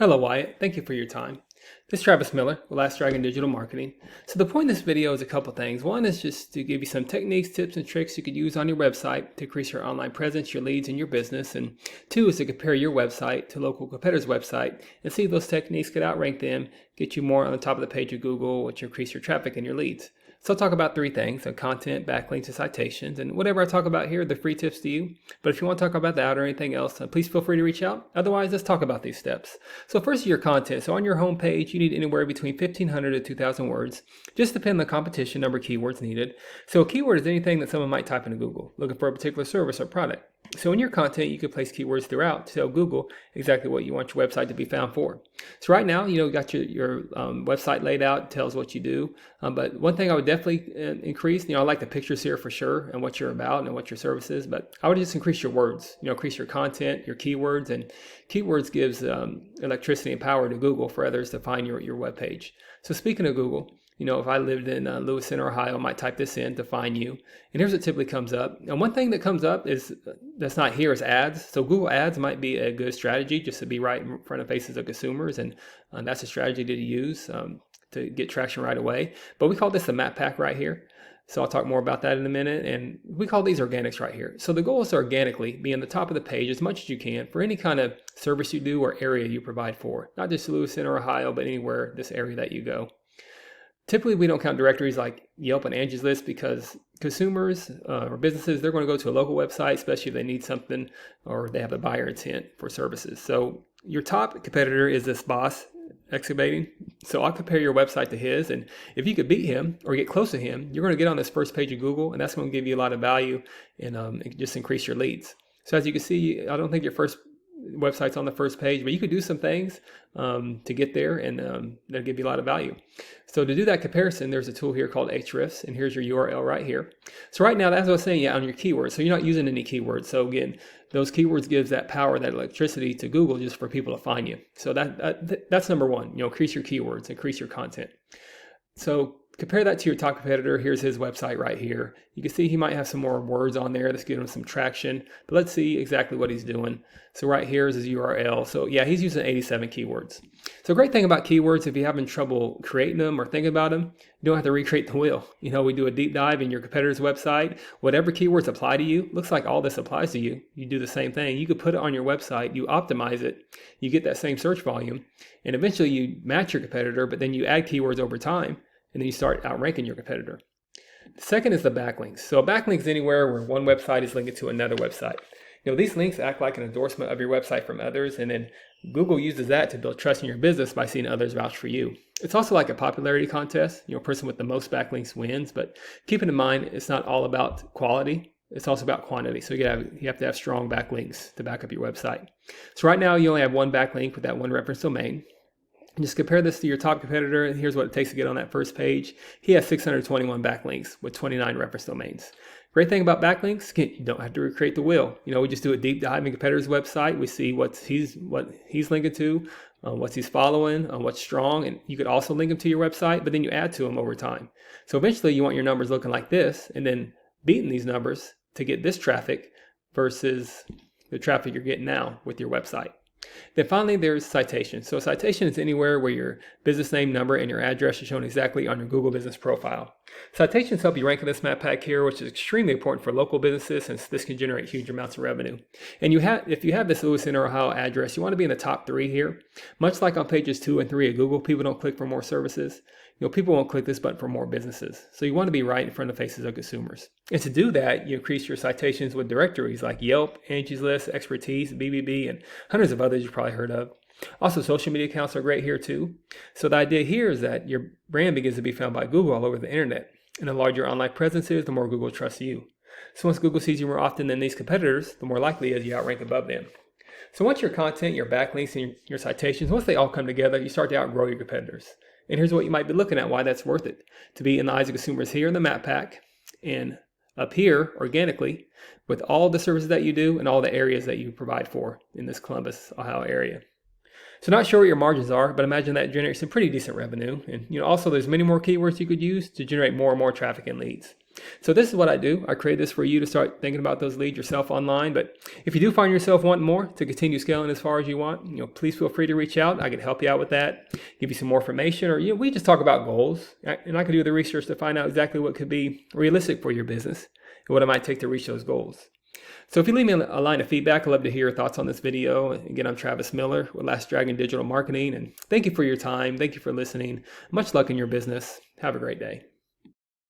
Hello Wyatt, thank you for your time. This is Travis Miller with Last Dragon Digital Marketing. So the point of this video is a couple things. One is just to give you some techniques, tips, and tricks you could use on your website to increase your online presence, your leads, and your business. And two is to compare your website to local competitors' website and see if those techniques could outrank them, get you more on the top of the page of Google, which increase your traffic and your leads. So I'll talk about three things: so content, backlinks, and citations. And whatever I talk about here, the free tips to you. But if you want to talk about that or anything else, please feel free to reach out. Otherwise, let's talk about these steps. So first is your content. So on your home page, you need anywhere between 1,500 to 2,000 words. Just depend on the competition, number of keywords needed. So a keyword is anything that someone might type into Google, looking for a particular service or product. So in your content, you can place keywords throughout to tell Google exactly what you want your website to be found for. So right now, you got your website laid out, tells what you do. But one thing I would definitely increase, I like the pictures here for sure and what you're about and what your service is, but I would just increase your words, increase your content, your keywords, and keywords gives electricity and power to Google for others to find your web page. So speaking of Google, if I lived in Lewis Center, Ohio, I might type this in to find you. And here's what typically comes up. And one thing that comes up is that's not here is ads. So Google ads might be a good strategy just to be right in front of faces of consumers. And that's a strategy to use to get traction right away. But we call this the map pack right here. So I'll talk more about that in a minute. And we call these organics right here. So the goal is to organically be on the top of the page as much as you can for any kind of service you do or area you provide for. Not just Lewis Center, Ohio, but anywhere this area that you go. Typically, we don't count directories like Yelp and Angie's List because consumers or businesses, they're going to go to a local website, especially if they need something or they have a buyer intent for services. So your top competitor is this Boss Excavating. So I'll compare your website to his. And if you could beat him or get close to him, you're going to get on this first page of Google, and that's going to give you a lot of value and just increase your leads. So as you can see, I don't think your first website's on the first page, but you could do some things to get there, and they'll give you a lot of value. So to do that comparison, there's a tool here called Ahrefs, and here's your URL right here. So right now, that's what I was saying, on your keywords. So you're not using any keywords. So again, those keywords gives that power, that electricity to Google just for people to find you. So that's number one. Increase your keywords, increase your content. So compare that to your top competitor. Here's his website right here. You can see he might have some more words on there that's giving him some traction, but let's see exactly what he's doing. So right here is his URL. So yeah, he's using 87 keywords. So great thing about keywords, if you're having trouble creating them or thinking about them, you don't have to recreate the wheel. We do a deep dive in your competitor's website. Whatever keywords apply to you, looks like all this applies to you. You do the same thing. You could put it on your website, you optimize it, you get that same search volume, and eventually you match your competitor, but then you add keywords over time, and then you start outranking your competitor. The second is the backlinks. So a backlink is anywhere where one website is linked to another website. These links act like an endorsement of your website from others, and then Google uses that to build trust in your business by seeing others vouch for you. It's also like a popularity contest. A person with the most backlinks wins, but keep in mind, it's not all about quality. It's also about quantity. So you have to have strong backlinks to back up your website. So right now, you only have one backlink with that one reference domain. Just compare this to your top competitor, and here's what it takes to get on that first page. He has 621 backlinks with 29 reference domains. Great thing about backlinks, you don't have to recreate the wheel. We just do a deep dive in competitor's website. We see what he's linking to, what he's following, what's strong, and you could also link him to your website, but then you add to him over time. So eventually you want your numbers looking like this, and then beating these numbers to get this traffic versus the traffic you're getting now with your website. Then finally, there's citation. So a citation is anywhere where your business name, number, and your address are shown exactly on your Google business profile. Citations help you rank in this map pack here, which is extremely important for local businesses since this can generate huge amounts of revenue. And if you have this Lewis Center, Ohio address, you want to be in the top 3 here. Much like on pages 2 and 3 of Google, people don't click for more services. People won't click this button for more businesses. So you want to be right in front of the faces of consumers. And to do that, you increase your citations with directories like Yelp, Angie's List, Expertise, BBB, and hundreds of others you've probably heard of. Also, social media accounts are great here too. So the idea here is that your brand begins to be found by Google all over the internet. And the larger your online presence is, the more Google trusts you. So once Google sees you more often than these competitors, the more likely it is you outrank above them. So once your content, your backlinks, and your citations, once they all come together, you start to outgrow your competitors. And here's what you might be looking at, why that's worth it. To be in the eyes of consumers here in the map pack and up here organically with all the services that you do and all the areas that you provide for in this Columbus, Ohio area. So not sure what your margins are, but imagine that generates some pretty decent revenue. And also there's many more keywords you could use to generate more and more traffic and leads. So this is what I do. I create this for you to start thinking about those leads yourself online. But if you do find yourself wanting more to continue scaling as far as you want, please feel free to reach out. I can help you out with that, give you some more information, or we just talk about goals, and I can do the research to find out exactly what could be realistic for your business and what it might take to reach those goals. So if you leave me a line of feedback, I'd love to hear your thoughts on this video. Again, I'm Travis Miller with Last Dragon Digital Marketing, and thank you for your time. Thank you for listening. Much luck in your business. Have a great day.